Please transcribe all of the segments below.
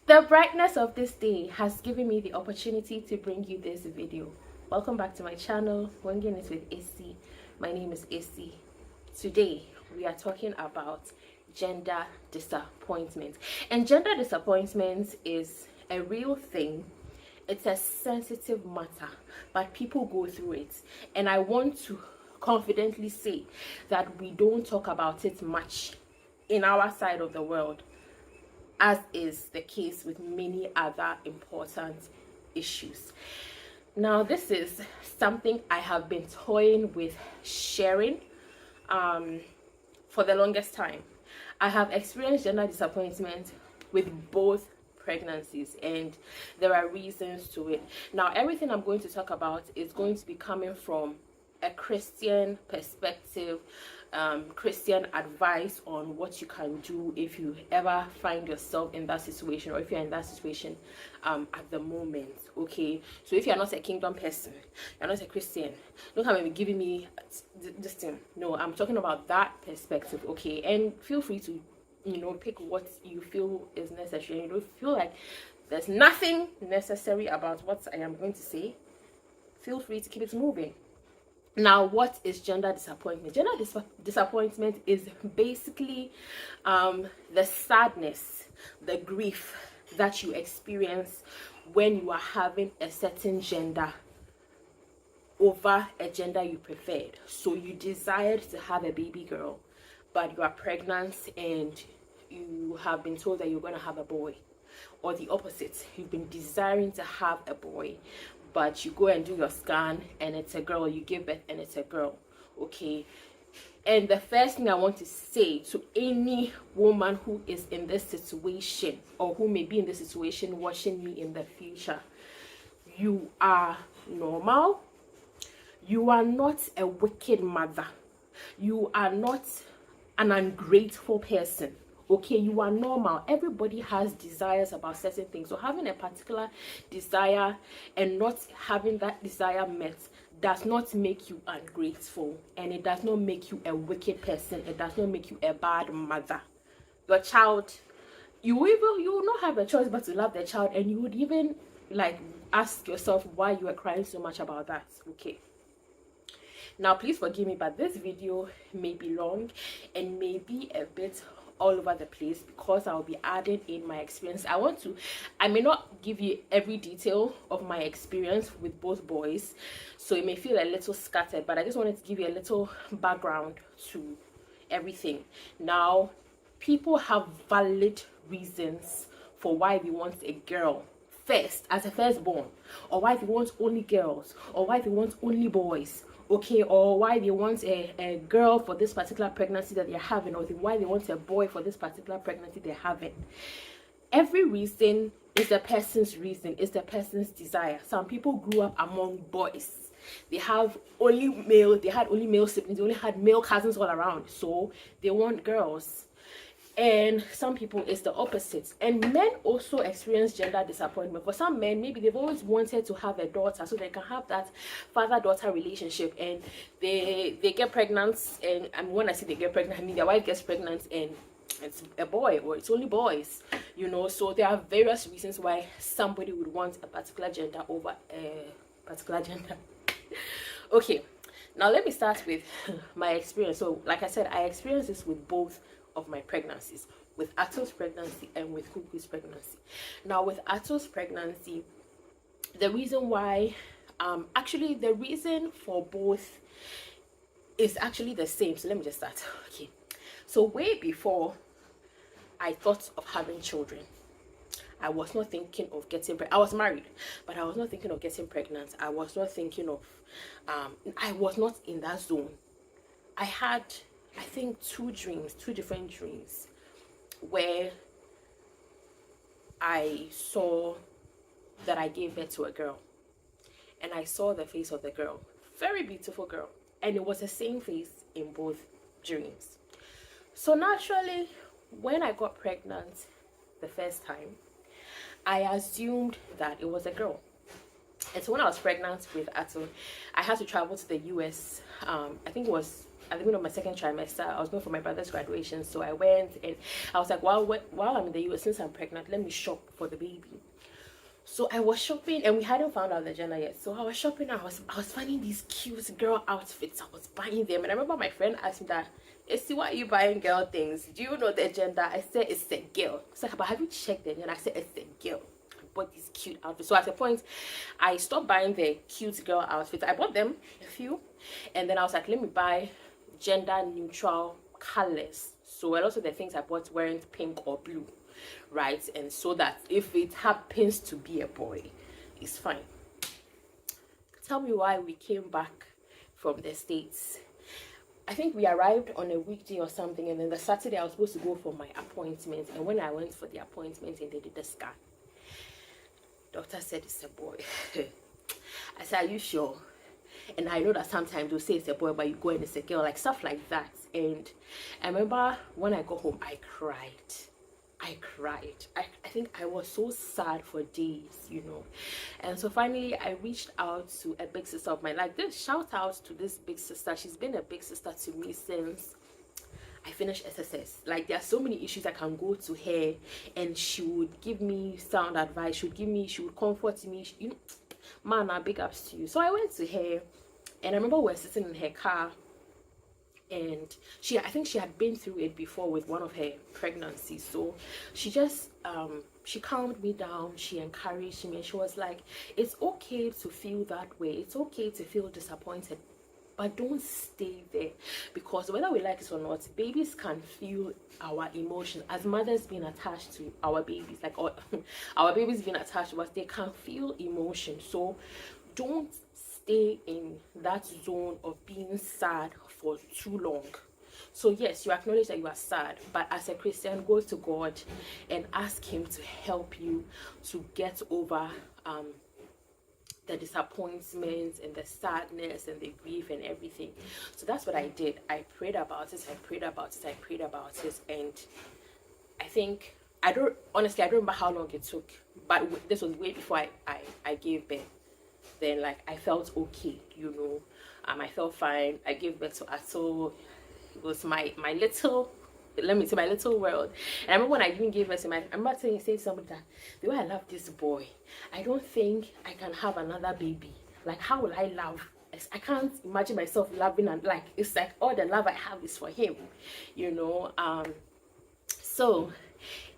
The brightness of this day has given me the opportunity to bring you this video. Welcome back to my channel, Wangin is with AC. My name is AC. Today, we are talking about gender disappointment. And gender disappointment is a real thing. It's a sensitive matter, but people go through it. And I want to confidently say that we don't talk about it much in our side of the world, as is the case with many other important issues. Now, this is something I have been toying with sharing for the longest time. I have experienced gender disappointment with both pregnancies, and there are reasons to it. Now, everything I'm going to talk about is going to be coming from a Christian perspective, Christian advice on what you can do if you ever find yourself in that situation, or if you're in that situation at the moment. Okay, so if you're not a kingdom person, you're not a Christian, don't come and be giving me this thing. No, I'm talking about that perspective. Okay, and feel free to pick what you feel is necessary, and you don't feel like there's nothing necessary about what I am going to say, feel free to keep it moving. Now, what is gender disappointment? Gender disappointment is basically the sadness, the grief that you experience when you are having a certain gender over a gender you preferred. So you desired to have a baby girl, but you are pregnant and you have been told that you're going to have a boy. Or the opposite, you've been desiring to have a boy, but you go and do your scan and it's a girl, you give birth and it's a girl. Okay, and the first thing I want to say to any woman who is in this situation, or who may be in this situation watching me in the future, you are normal. You are not a wicked mother. You are not an ungrateful person. Okay, you are normal. Everybody has desires about certain things. So having a particular desire and not having that desire met does not make you ungrateful, and it does not make you a wicked person. It does not make you a bad mother. Your child, you will not have a choice but to love the child, and you would even like ask yourself why you are crying so much about that. Okay. Now, please forgive me, but this video may be long and may be a bit all over the place because I'll be adding in my experience. I may not give you every detail of my experience with both boys, so it may feel a little scattered, but I just wanted to give you a little background to everything. Now, people have valid reasons for why they want a girl first as a firstborn, or why they want only girls, or why they want only boys. Okay, or why they want a girl for this particular pregnancy that they're having, or why they want a boy for this particular pregnancy they're having. Every reason is the person's reason, is the person's desire. Some people grew up among boys. They had only male siblings, they only had male cousins all around, so they want girls. And some people it's the opposite. And men also experience gender disappointment. For some men, maybe they've always wanted to have a daughter so they can have that father-daughter relationship, and they get pregnant, and when I say they get pregnant, I mean their wife gets pregnant and it's a boy, or it's only boys, so there are various reasons why somebody would want a particular gender over a particular gender. Okay, now let me start with my experience. So like I said, I experienced this with both of my pregnancies, with Ato's pregnancy and with Kuku's pregnancy. Now, with Ato's pregnancy, the reason why actually the reason for both is actually the same. So let me just start. Okay, so way before I thought of having children, I was not thinking of getting pregnant. I was married, but I was not thinking of getting pregnant. I was not thinking of I was not in that zone. I had, I think, two different dreams, where I saw that I gave birth to a girl, and I saw the face of the girl, very beautiful girl, and it was the same face in both dreams. So naturally, when I got pregnant the first time, I assumed that it was a girl. And so when I was pregnant with Ato, I had to travel to the US. I think it was at the beginning of my second trimester, I was going for my brother's graduation. So I went and I was like, while I'm in the US, since I'm pregnant, let me shop for the baby. So I was shopping and we hadn't found out the gender yet. So I was shopping and I was finding these cute girl outfits. I was buying them. And I remember my friend asked me that, "See, why are you buying girl things? Do you know the gender?" I said, "It's a girl." It's like, "But have you checked it?" And I said, "It's a girl." I bought these cute outfits. So at a point, I stopped buying the cute girl outfits. I bought them, a few. And then I was like, let me buy gender neutral colors. So a lot of the things I bought weren't pink or blue, right? And so that if it happens to be a boy, it's fine. Tell me why we came back from the States. I think we arrived on a weekday or something, and then the Saturday I was supposed to go for my appointment. And when I went for the appointment and they did the scan, doctor said it's a boy. I said, "Are you sure?" And I know that sometimes they'll say it's a boy, but you go and it's a girl, like stuff like that. And I remember when I got home, I cried. I think I was so sad for days, you know. And so finally I reached out to a big sister of mine. Like, this shout out to this big sister. She's been a big sister to me since I finished SSS. Like, there are so many issues I can go to her and she would give me sound advice. She would comfort me. You know, man, big ups to you. So I went to her and I remember we were sitting in her car. And I think she had been through it before with one of her pregnancies. So she just, she calmed me down. She encouraged me. And she was like, it's okay to feel that way. It's okay to feel disappointed. But don't stay there. Because whether we like it or not, babies can feel our emotions. As mothers being attached to our babies, like our babies being attached to us, they can feel emotion. So don't stay in that zone of being sad for too long. So yes, you acknowledge that you are sad, but as a Christian, go to God and ask him to help you to get over the disappointment and the sadness and the grief and everything. So that's what I did. I prayed about it, and I think, I don't remember how long it took, but this was way before I gave birth. Then, like, I felt okay, you know. I felt fine. I gave birth to Ato. It was my little, let me say, my little world. And I remember when I even gave birth to I remember saying to somebody that, the way I love this boy, I don't think I can have another baby. Like, how will I love? I can't imagine myself loving, and like, it's like all the love I have is for him, you know. So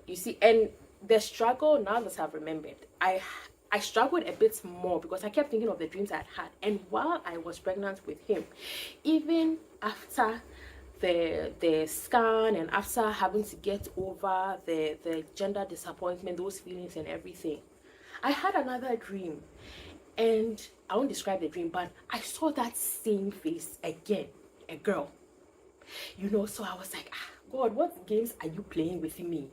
you see, and the struggle, now that I've remembered, I struggled a bit more because I kept thinking of the dreams I had. And while I was pregnant with him, even after the scan and after having to get over the gender disappointment, those feelings and everything, I had another dream. And I won't describe the dream, but I saw that same face again, a girl. You know, so I was like, God, what games are you playing with me?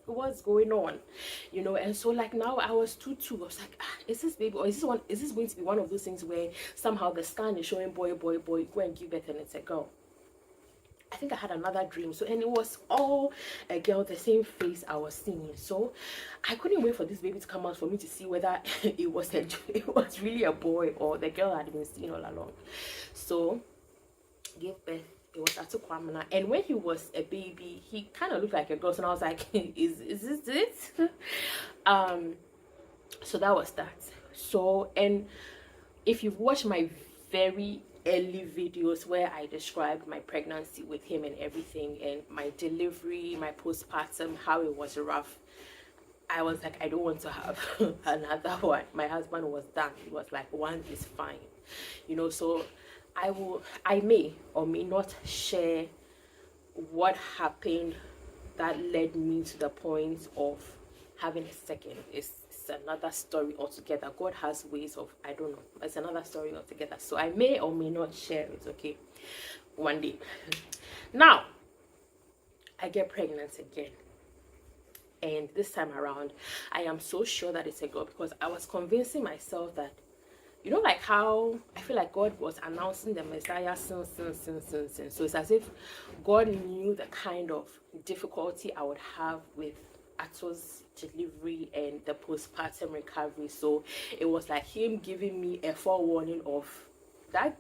What's going on, you know? And so, like, now I was 2-2. I was like, is this baby, or is this going to be one of those things where somehow the scan is showing boy, go and give birth and it's a girl? I think I had another dream. So, and it was all a girl, the same face I was seeing. So I couldn't wait for this baby to come out for me to see whether it was really a boy or the girl I had been seeing all along. So gave birth. It was Atukwamana, and when he was a baby, he kind of looked like a girl. So I was like, is this it? So that was that. So, and if you've watched my very early videos where I described my pregnancy with him and everything, and my delivery, my postpartum, how it was rough, I was like, I don't want to have another one. My husband was done. He was like, one is fine, you know. So I may or may not share what happened that led me to the point of having a second. It's another story altogether. God has ways of, I don't know, it's another story altogether. So I may or may not share it, okay, one day. Now I get pregnant again, and this time around I am so sure that it's a girl, because I was convincing myself that, you know, like how I feel like God was announcing the Messiah since. So it's as if God knew the kind of difficulty I would have with Ato's delivery and the postpartum recovery. So it was like him giving me a forewarning of that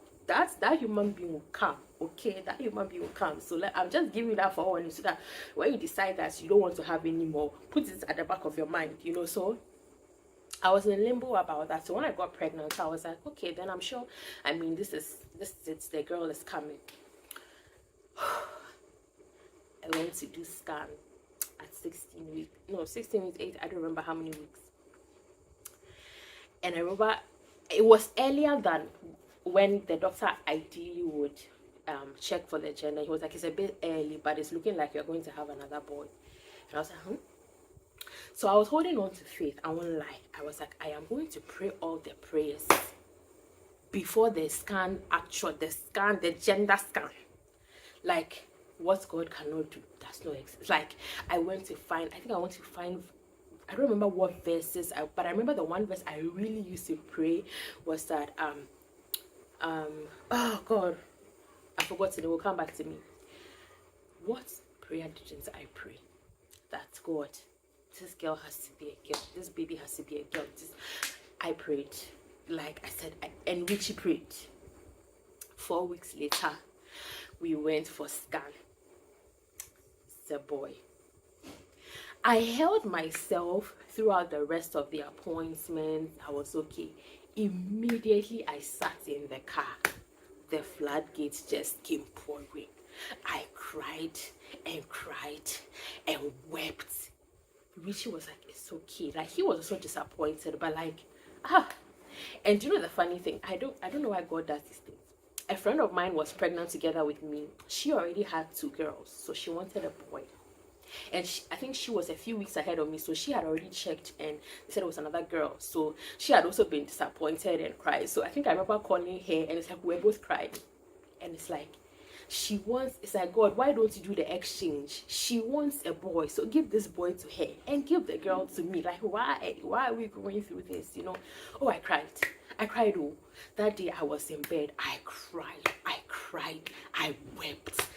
human being will come okay, that human being will come. So I'm just giving you that for one, so that when you decide that you don't want to have any more, put it at the back of your mind, you know. So I was in limbo about that. So when I got pregnant, I was like, okay, then I'm sure, I mean, this is it, the girl is coming. I went to do scan at 16 weeks, no, 16 weeks, 8, I don't remember how many weeks. And I remember it was earlier than when the doctor ideally would check for the gender. He was like, it's a bit early, but it's looking like you're going to have another boy. And I was like, So I was holding on to faith. I won't lie. I was like, I am going to pray all the prayers before the scan, the gender scan. Like, what God cannot do, that's no exist. Like, I went to find, I don't remember what verses, but I remember the one verse I really used to pray was that, oh God, I forgot it, it will come back to me. What prayer didn't I pray? That God, this girl has to be a girl, this baby has to be a girl. I prayed, like I said, and Richie prayed. 4 weeks later, we went for scan. It's a boy. I held myself throughout the rest of the appointment. I was okay. Immediately I sat in the car. The floodgates just came pouring. I cried and wept. Richie was like, it's okay. Like, he was so disappointed, but like, and you know the funny thing, I don't know why God does these things. A friend of mine was pregnant together with me. She already had 2 girls, so she wanted a boy. And I think she was a few weeks ahead of me, so she had already checked and they said it was another girl. So she had also been disappointed and cried. So I think I remember calling her and it's like we're both crying. And it's like, it's like, God, why don't you do the exchange? She wants a boy, so give this boy to her and give the girl to me. Like, why are we going through this, you know? Oh, I cried. Oh, that day I was in bed. I cried. I wept.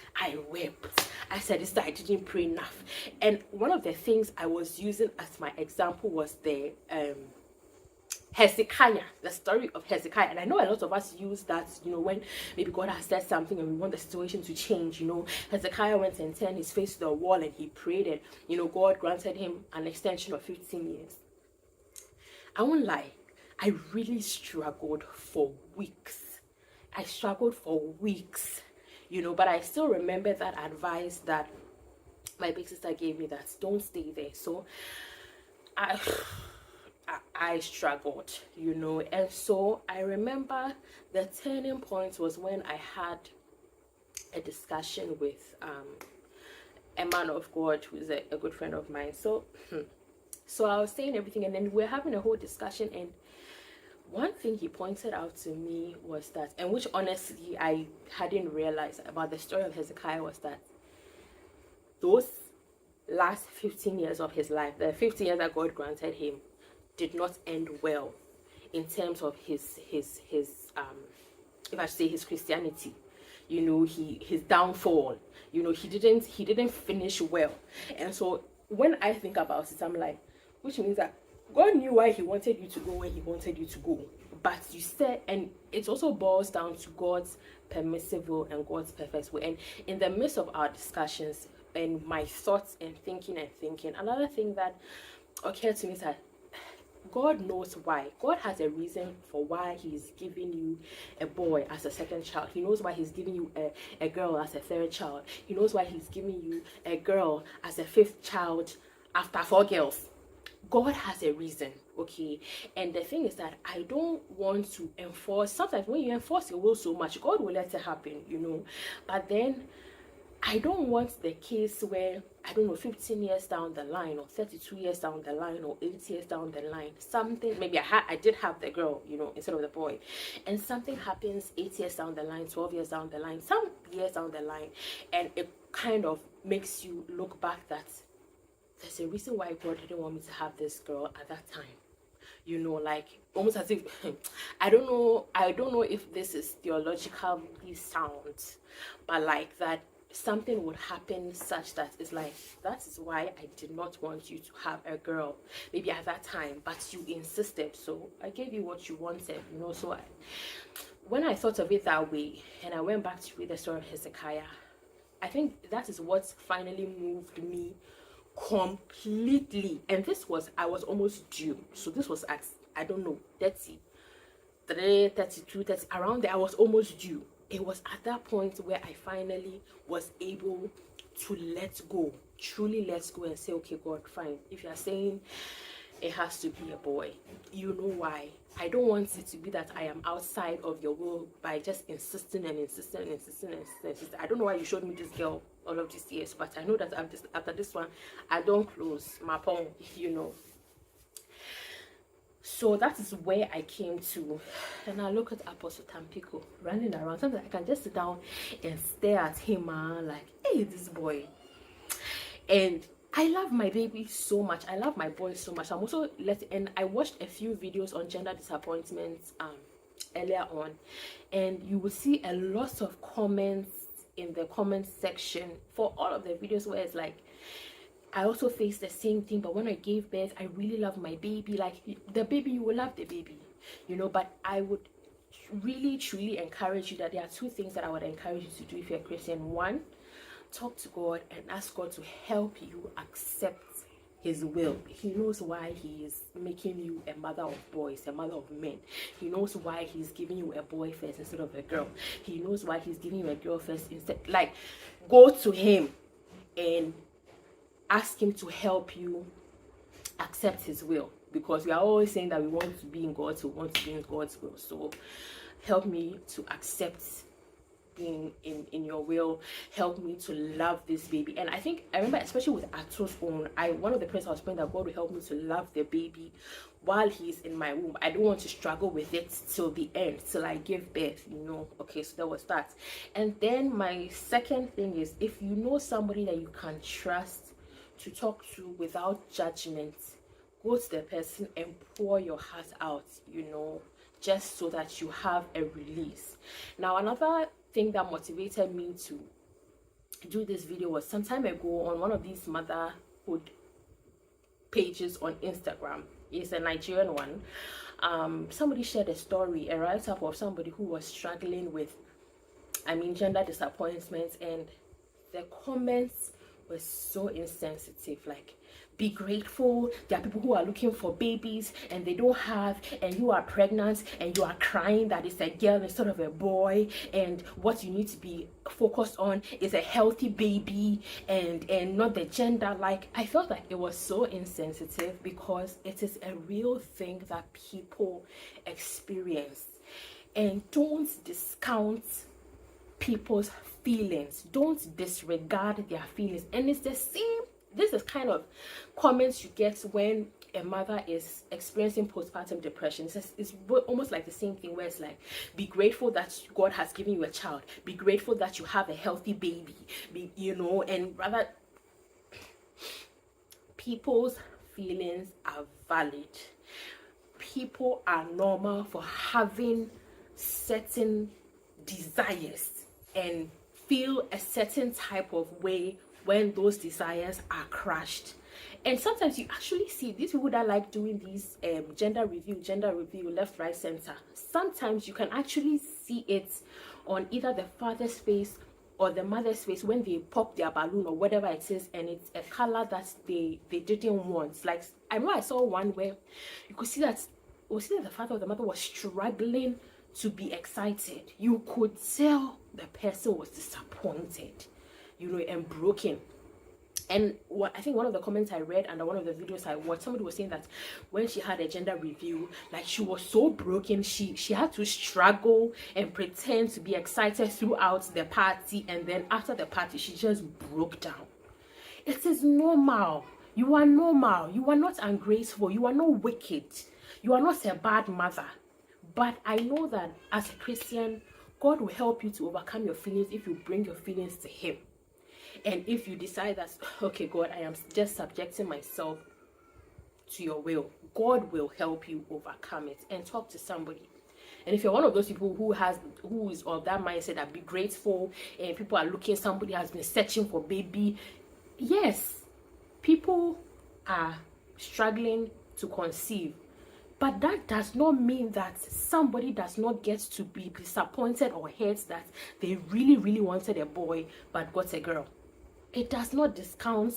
I said, this I didn't pray enough. And one of the things I was using as my example was the Hezekiah, the story of Hezekiah. And I know a lot of us use that, you know, when maybe God has said something and we want the situation to change, you know. Hezekiah went and turned his face to the wall and he prayed, and, you know, God granted him an extension of 15 years. I won't lie, I really struggled for weeks. You know, but I still remember that advice that my big sister gave me, that don't stay there. So I struggled, you know. And so I remember the turning point was when I had a discussion with a man of God who is a good friend of mine. So I was saying everything, and then we're having a whole discussion, and one thing he pointed out to me was that, and which honestly I hadn't realized about the story of Hezekiah, was that those last 15 years of his life, the 15 years that God granted him, did not end well in terms of his if I should say his Christianity. You know, his downfall. You know, he didn't finish well. And so when I think about it, I'm like, which means that God knew why he wanted you to go where he wanted you to go. But you said, and it also boils down to God's permissive will and God's perfect will. And in the midst of our discussions and my thoughts and thinking, another thing that occurred to me is that God knows why. God has a reason for why he's giving you a boy as a second child. He knows why he's giving you a girl as a third child. He knows why he's giving you a girl as a 5th child after 4 girls. God has a reason, okay? And the thing is that I don't want to enforce. Sometimes when you enforce your will so much, God will let it happen, you know. But then I don't want the case where, I don't know, 15 years down the line, or 32 years down the line, or 8 years down the line, something, maybe I did have the girl, you know, instead of the boy, and something happens 8 years down the line, 12 years down the line, some years down the line, and it kind of makes you look back that there's a reason why God didn't want me to have this girl at that time. You know, like almost as if I don't know if this is theologically sound, but like that something would happen such that it's like, that is why I did not want you to have a girl maybe at that time, but you insisted, so I gave you what you wanted, you know. So when I thought of it that way and I went back to read the story of Hezekiah, I think that is what finally moved me completely. And this was, I was almost due. So this was at, I don't know, 33, 32, 30, around there. I was almost due. It was at that point where I finally was able to let go, truly let go and say, okay, God, fine. If you're saying it has to be a boy, you know why. I don't want it to be that I am outside of your will by just insisting and insisting and insisting and insisting. I don't know why you showed me this girl all of these years, but I know that after this one, I don't close my phone, you know. So that is where I came to, and I look at Apostle Tampico running around. Sometimes I can just sit down and stare at him, like, hey, this boy. And I love my baby so much. I love my boy so much. I'm also and I watched a few videos on gender disappointments earlier on, and you will see a lot of comments in the comment section for all of the videos where it's like, I also faced the same thing, but when I gave birth, I really love my baby. Like, the baby, you will love the baby, you know. But I would really truly encourage you that there are two things that I would encourage you to do if you're a Christian. One, talk to God and ask God to help you accept his will. He knows why he is making you a mother of boys, a mother of men. He knows why he's giving you a boy first instead of a girl. He knows why he's giving you a girl first instead. Like, go to him and ask him to help you accept his will, because we are always saying that we want to be in God's will, want to be in God's will. So help me to accept being in your will. Help me to love this baby. And I remember, especially with Ato's own, one of the prayers I was praying that God will help me to love the baby while he's in my womb. I don't want to struggle with it till the end, till I give birth, you know. Okay, so that was that. And then my second thing is, if you know somebody that you can trust to talk to without judgment, go to the person and pour your heart out, you know, just so that you have a release. Now, another thing that motivated me to do this video was some time ago on one of these motherhood pages on Instagram. It's a Nigerian one. Somebody shared a story, a write-up of somebody who was struggling with, gender disappointment, and the comments was so insensitive. Like, be grateful, there are people who are looking for babies and they don't have, and you are pregnant and you are crying that it's a girl instead of a boy, and what you need to be focused on is a healthy baby and not the gender. Like, I felt like it was so insensitive, because it is a real thing that people experience. And don't discount people's feelings, don't disregard their feelings. And it's the same, this is kind of comments you get when a mother is experiencing postpartum depression. It's almost like the same thing, where it's like, be grateful that God has given you a child, be grateful that you have a healthy baby, you know. And rather, people's feelings are valid. People are normal for having certain desires and feel a certain type of way when those desires are crushed. And sometimes you actually see these people that like doing these gender review left, right, center. Sometimes you can actually see it on either the father's face or the mother's face when they pop their balloon or whatever it is, and it's a color that they didn't want. Like, I know I saw one where you could see that the father or the mother was struggling to be excited. You could tell the person was disappointed, you know, and broken. And I think one of the comments I read under one of the videos I watched, somebody was saying that when she had a gender review, like, she was so broken, she had to struggle and pretend to be excited throughout the party, and then after the party she just broke down. It is normal. You are normal. You are not ungrateful. You are not wicked. You are not a bad mother. But I know that as a Christian, God will help you to overcome your feelings if you bring your feelings to him. And if you decide that, okay, God, I am just subjecting myself to your will, God will help you overcome it. And talk to somebody. And if you're one of those people who is of that mindset that be grateful, and people are looking, somebody has been searching for baby, yes, people are struggling to conceive. But that does not mean that somebody does not get to be disappointed or hurt that they really, really wanted a boy but got a girl. It does not discount.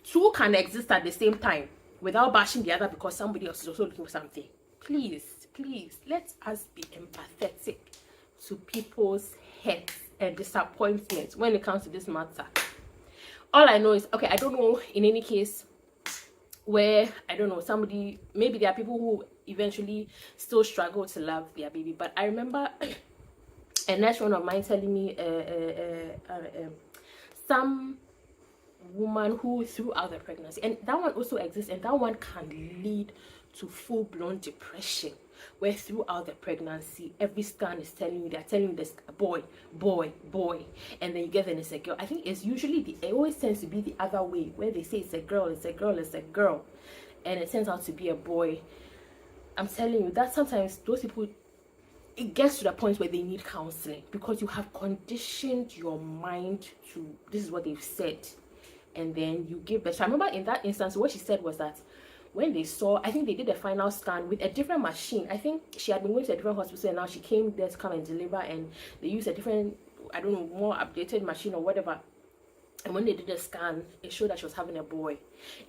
Two can exist at the same time without bashing the other because somebody else is also looking for something. Please, please, let us be empathetic to people's hurts and disappointments when it comes to this matter. All I know is, okay, I don't know in any case where, I don't know, somebody, maybe there are people who eventually still struggle to love their baby. But I remember a nurse friend of mine telling me some woman who threw out the pregnancy, and that one also exists, and that one can lead to full-blown depression, where throughout the pregnancy every scan is telling you, they're telling you this boy, boy, boy, and then you get, then it's a girl. I think it's usually it always tends to be the other way, where they say it's a girl, it's a girl, it's a girl, and it turns out to be a boy. I'm telling you that sometimes those people, it gets to the point where they need counseling because you have conditioned your mind to, this is what they've said, and then you give birth. So I remember in that instance what she said was that when they saw, I think they did a final scan with a different machine. I think she had been going to a different hospital and now she came there to come and deliver, and they used a different, I don't know, more updated machine or whatever. And when they did the scan, it showed that she was having a boy,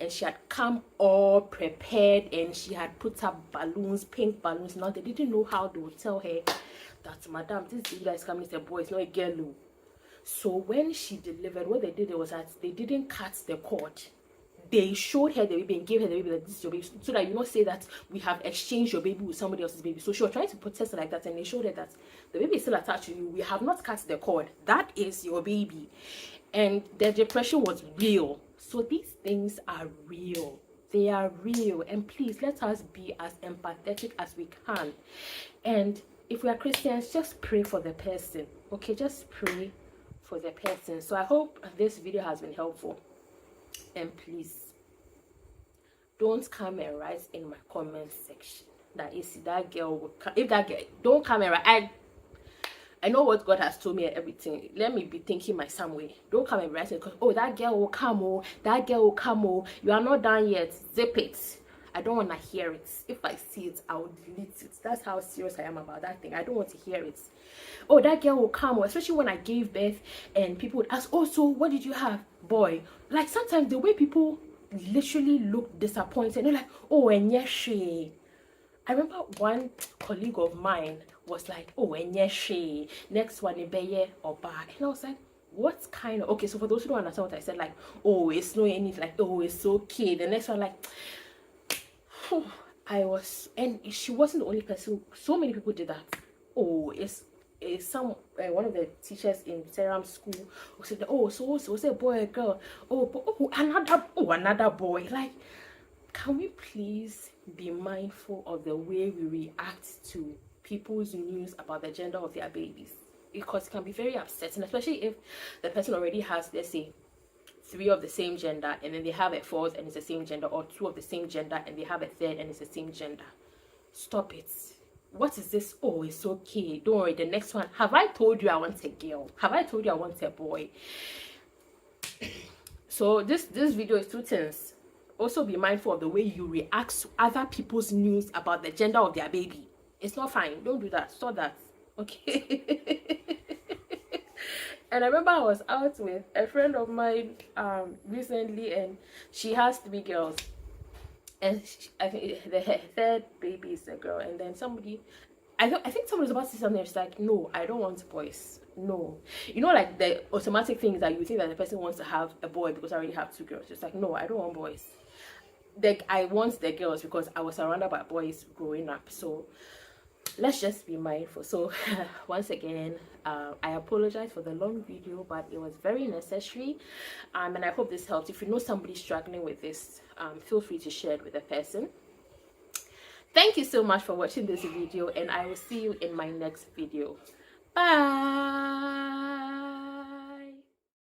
and she had come all prepared, and she had put up balloons, pink balloons. Now they didn't know how they would tell her that, madam, this baby that is coming is a boy, it's not a girl. So when she delivered, what they did was that they didn't cut the cord. They showed her the baby and gave her the baby that this is your baby, so that you not say that we have exchanged your baby with somebody else's baby. So she was trying to protest her like that, and they showed her that the baby is still attached to you. We have not cut the cord. That is your baby. And the depression was real. So these things are real. They are real. And please, let us be as empathetic as we can. And if we are Christians, just pray for the person. Okay, just pray for the person. So I hope this video has been helpful. And please, don't come and write in my comment section that is that girl will come. If that girl, don't come and write. I know what God has told me and everything. Let me be thinking my some way. Don't come and write it because, oh, that girl will come, oh, that girl will come, oh, you are not done yet. Zip it. I don't want to hear it. If I see it, I will delete it. That's how serious I am about that thing. I don't want to hear it. Oh, that girl will come, oh, especially when I gave birth and people would ask, oh, so what did you have? Boy. Like sometimes the way people literally look disappointed, they're like, oh, and yes, she. I remember one colleague of mine was like, oh, and yes, she. Next one, Ibeye or bad. And I was like, what kind of, okay, so for those who don't understand what I said, like, oh, it's no anything, like, oh, it's okay. The next one, like, oh, I was, and she wasn't the only person. So many people did that. Oh, it's some one of the teachers in Seram school who said, oh, so say a boy or girl, another boy. Like, can we please be mindful of the way we react to people's news about the gender of their babies? Because it can be very upsetting, especially if the person already has, let's say, 3 of the same gender, and then they have a 4th and it's the same gender, or 2 of the same gender and they have a 3rd and it's the same gender. Stop it. What is this? Oh, it's okay. Don't worry. The next one. Have I told you I want a girl? Have I told you I want a boy? So this video is 2 things. Also be mindful of the way you react to other people's news about the gender of their baby. It's not fine. Don't do that. Stop that. Okay. And I remember I was out with a friend of mine recently, and she has 3 girls. And I think the 3rd baby is a girl. And then somebody, I think somebody was about to say something. She's like, no, I don't want boys. No. You know, like the automatic thing is that you think that the person wants to have a boy because I already have 2 girls. It's like, no, I don't want boys. I want the girls because I was surrounded by boys growing up. So let's just be mindful. So once again, I apologize for the long video, but it was very necessary, and I hope this helps. If you know somebody struggling with this, feel free to share it with a person. Thank you so much for watching this video, and I will see you in my next video. Bye.